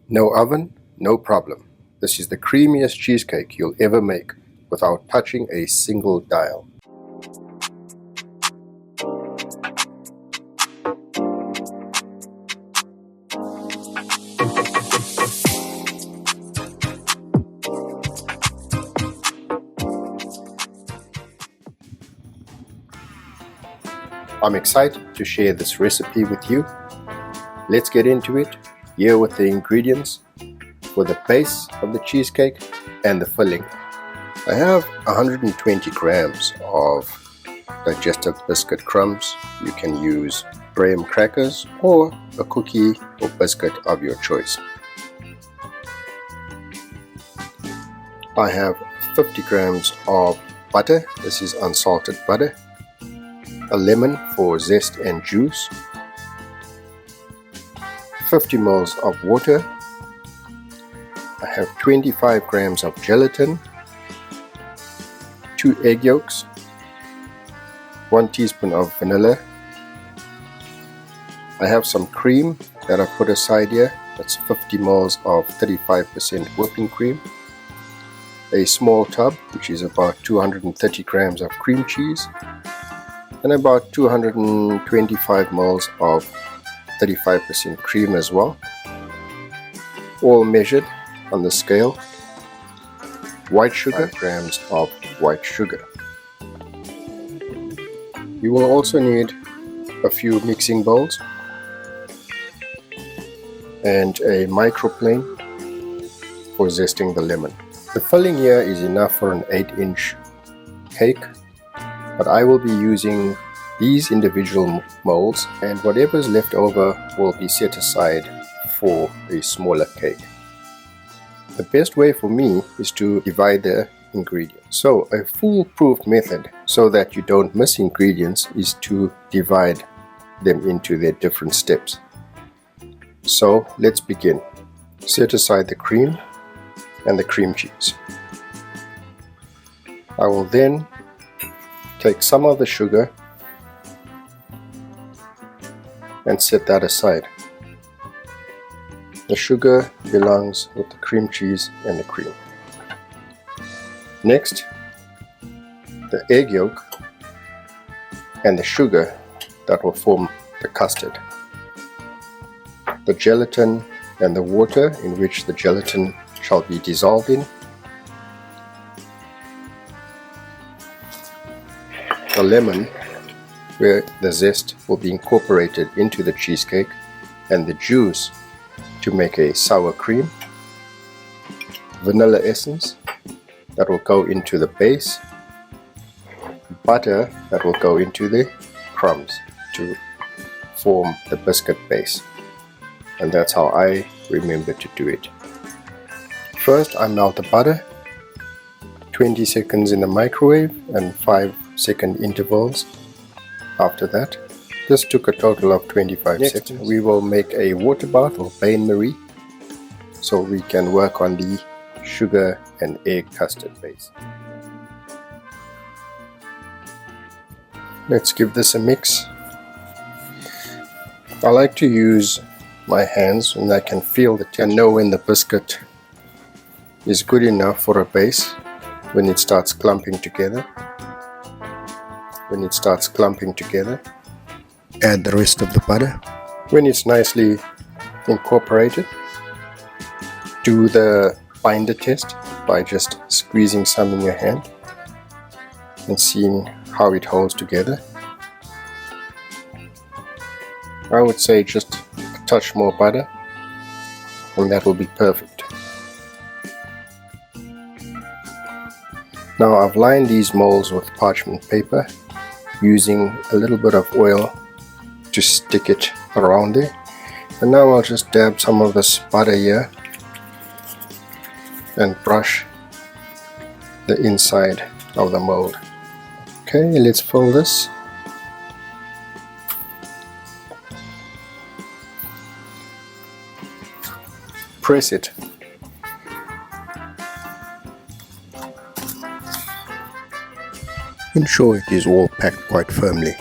No oven, no problem. This is the creamiest cheesecake you'll ever make without touching a single dial. I'm excited to share this recipe with you. Let's get into it. Here with the ingredients for the base of the cheesecake and the filling. I have 120 grams of digestive biscuit crumbs. You can use graham crackers or a cookie or biscuit of your choice. I have 50 grams of butter. This is unsalted butter. A lemon for zest and juice. 50 ml of water. I have 25 grams of gelatin, 2 egg yolks, 1 teaspoon of vanilla. I have some cream that I put aside here. That's 50 ml of 35% whipping cream. A small tub, which is about 230 grams of cream cheese, and about 225 ml of 35% cream as well, all measured on the scale. White sugar, 5 grams of white sugar. You will also need a few mixing bowls and a microplane for zesting the lemon. The filling here is enough for an 8-inch cake, but I will be using these individual molds, and whatever is left over will be set aside for a smaller cake. The best way for me is to divide the ingredients. So a foolproof method so that you don't miss ingredients is to divide them into their different steps. So let's begin. Set aside the cream and the cream cheese. I will then take some of the sugar and set that aside. The sugar belongs with the cream cheese and the cream. Next, the egg yolk and the sugar that will form the custard. The gelatin and the water in which the gelatin shall be dissolved in. The lemon, where the zest will be incorporated into the cheesecake, and the juice to make a sour cream. Vanilla essence that will go into the base. Butter that will go into the crumbs to form the biscuit base. And that's how I remember to do it. First, I melt the butter, 20 seconds in the microwave and 5-second intervals. After that, this took a total of 25 seconds. We will make a water bath or bain-marie so we can work on the sugar and egg custard base. Let's give this a mix. I like to use my hands and I can feel the texture and know when the biscuit is good enough for a base, when it starts clumping together. When it starts clumping together, add the rest of the butter. When it's nicely incorporated, do the binder test by just squeezing some in your hand and seeing how it holds together. I would say just a touch more butter and that will be perfect. Now I've lined these molds with parchment paper using a little bit of oil to stick it around there, and now I'll just dab some of this butter here and brush the inside of the mold. Okay, let's fill this. Press it. Ensure it is all packed quite firmly.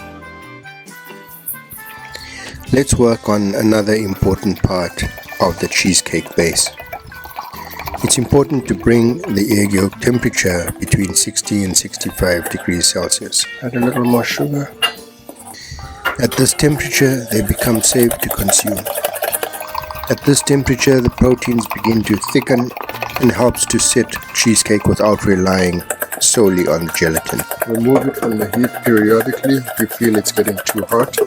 Let's work on another important part of the cheesecake base. It's important to bring the egg yolk temperature between 60 and 65 degrees Celsius. Add a little more sugar. At this temperature, they become safe to consume. At this temperature, the proteins begin to thicken and helps to set cheesecake without relying solely on gelatin. Remove it from the heat periodically if you feel it's getting too hot.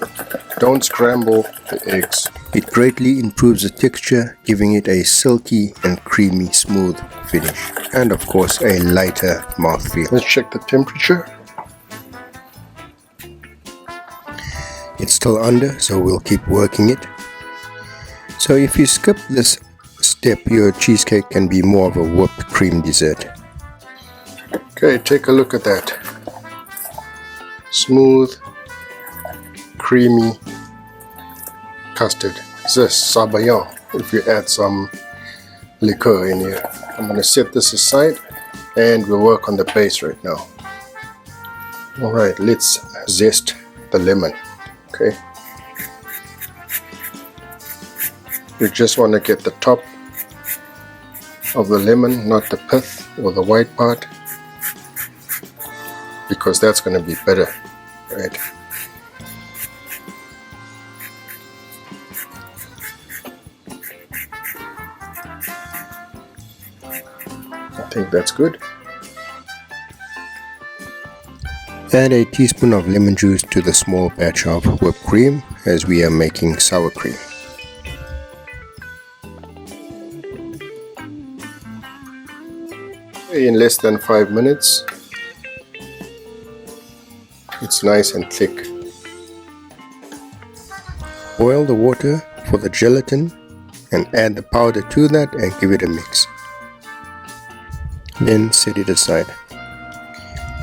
Don't scramble the eggs. It greatly improves the texture, giving it a silky and creamy smooth finish. And of course, a lighter mouthfeel. Let's check the temperature. It's still under, so we'll keep working it. So if you skip this step, your cheesecake can be more of a whipped cream dessert. Okay, take a look at that. Smooth, creamy custard. Zest, sabayon, if you add some liqueur in here. I'm going to set this aside and we'll work on the base right now. Alright, let's zest the lemon. Okay. You just want to get the top of the lemon, not the pith or the white part, because that's going to be better, right? I think that's good. Add a teaspoon of lemon juice to the small batch of whipped cream as we are making sour cream. In less than 5 minutes, it's nice and thick. Boil the water for the gelatin and add the powder to that and give it a mix. Then set it aside.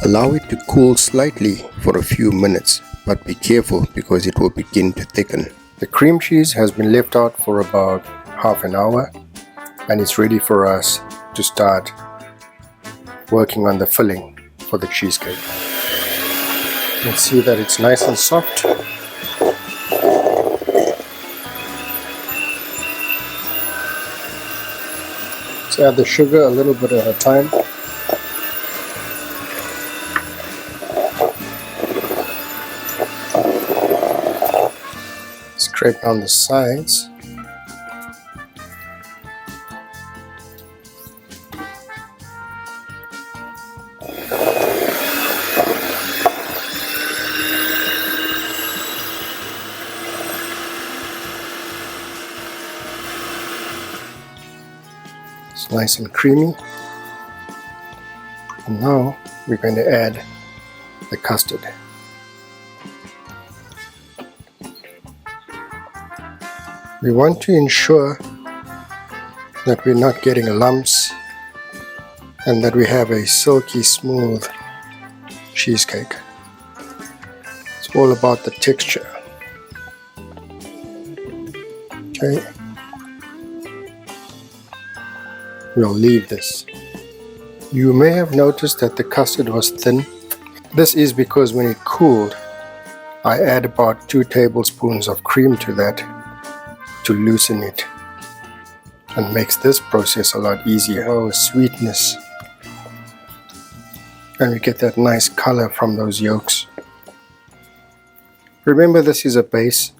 Allow it to cool slightly for a few minutes, but be careful because it will begin to thicken. The cream cheese has been left out for about half an hour and it's ready for us to start working on the filling for the cheesecake. You can see that it's nice and soft. Let's add the sugar a little bit at a time. Scrape down the sides. It's nice and creamy. And now we're going to add the custard. We want to ensure that we're not getting lumps and that we have a silky smooth cheesecake. It's all about the texture. Okay. We'll leave this. You may have noticed that the custard was thin. This is because when it cooled, I add about 2 tablespoons of cream to that to loosen it and makes this process a lot easier. Oh, sweetness. And we get that nice color from those yolks. Remember, this is a base.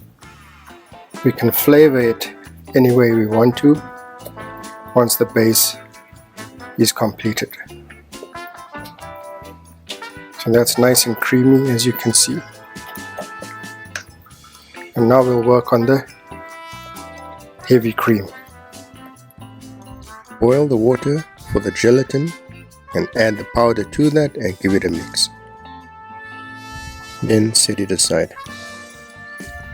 We can flavor it any way we want to once the base is completed. So that's nice and creamy, as you can see. And now we'll work on the heavy cream. Boil the water for the gelatin and add the powder to that and give it a mix. Then set it aside.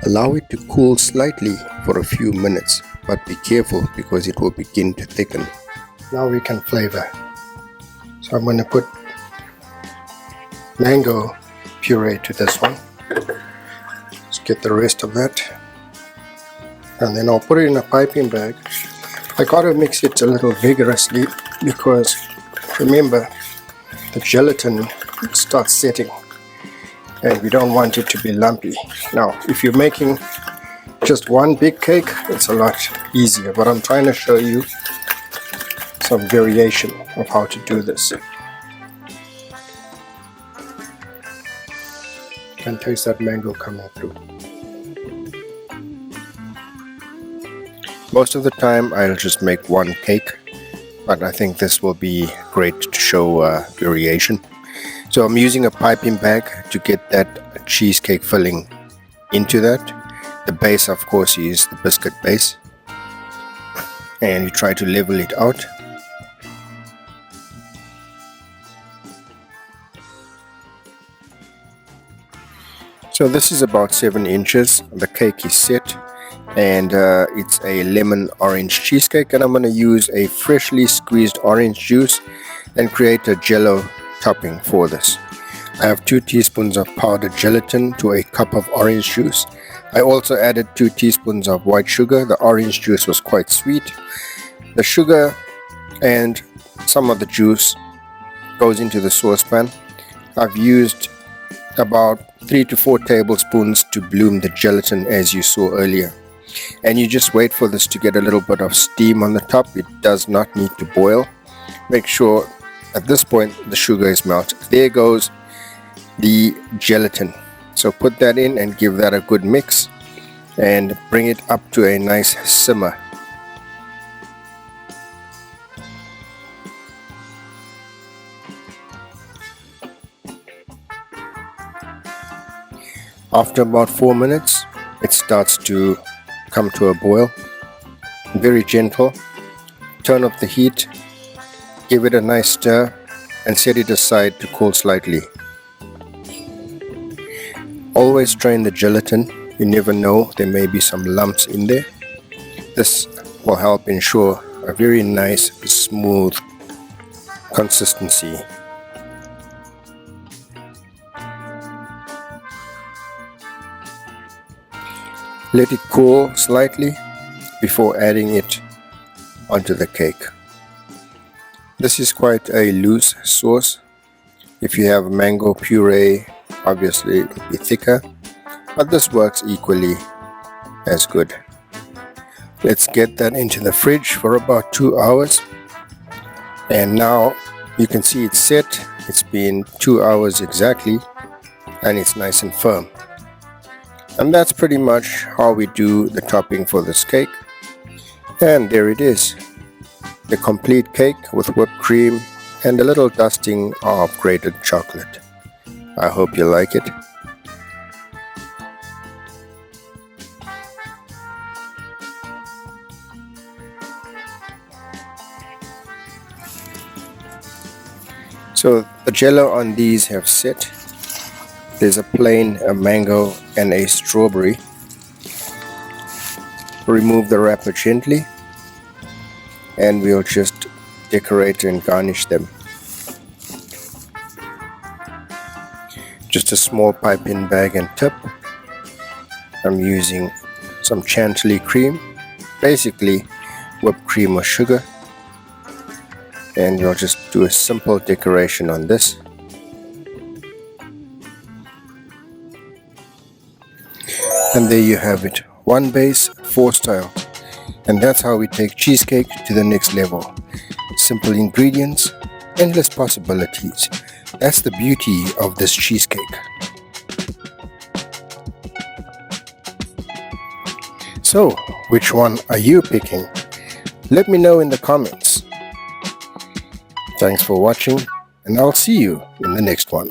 Allow it to cool slightly for a few minutes, but be careful because it will begin to thicken. Now we can flavor. So I'm going to put mango puree to this one. Let's get the rest of that. And then I'll put it in a piping bag. I gotta mix it a little vigorously because remember, the gelatin starts setting and we don't want it to be lumpy. Now, if you're making just one big cake, it's a lot easier, but I'm trying to show you some variation of how to do this. You can taste that mango coming through. Most of the time I'll just make one cake, but I think this will be great to show variation. So I'm using a piping bag to get that cheesecake filling into that. The base, of course, is the biscuit base, and you try to level it out. So this is about 7 inches. The cake is set, and it's a lemon orange cheesecake, and I'm going to use a freshly squeezed orange juice and create a jello topping for this. I have 2 teaspoons of powdered gelatin to a cup of orange juice. I also added 2 teaspoons of white sugar. The orange juice was quite sweet. The sugar and some of the juice goes into the saucepan. I've used about 3 to 4 tablespoons to bloom the gelatin, as you saw earlier. And you just wait for this to get a little bit of steam on the top. It does not need to boil. Make sure at this point the sugar is melted. There goes the gelatin. So put that in and give that a good mix and bring it up to a nice simmer. After about 4 minutes, it starts to come to a boil. Very gentle. Turn off the heat, give it a nice stir, and set it aside to cool slightly. Always strain the gelatin. You never know, there may be some lumps in there. This will help ensure a very nice, smooth consistency. Let it cool slightly before adding it onto the cake. This is quite a loose sauce. If you have mango puree, obviously it will be thicker, but this works equally as good. Let's get that into the fridge for about 2 hours. And now you can see it's set. It's been 2 hours exactly, and it's nice and firm. And that's pretty much how we do the topping for this cake. And there it is, the complete cake with whipped cream and a little dusting of grated chocolate. I hope you like it. So the jello on these have set. There's a plain, a mango, and a strawberry. Remove the wrapper gently, and we'll just decorate and garnish them. Just a small piping bag and tip. I'm using some chantilly cream, basically whipped cream or sugar, and we'll just do a simple decoration on this. And there you have it, 1 base, 4 style. And that's how we take cheesecake to the next level. Simple ingredients, endless possibilities. That's the beauty of this cheesecake. So, which one are you picking? Let me know in the comments. Thanks for watching, and I'll see you in the next one.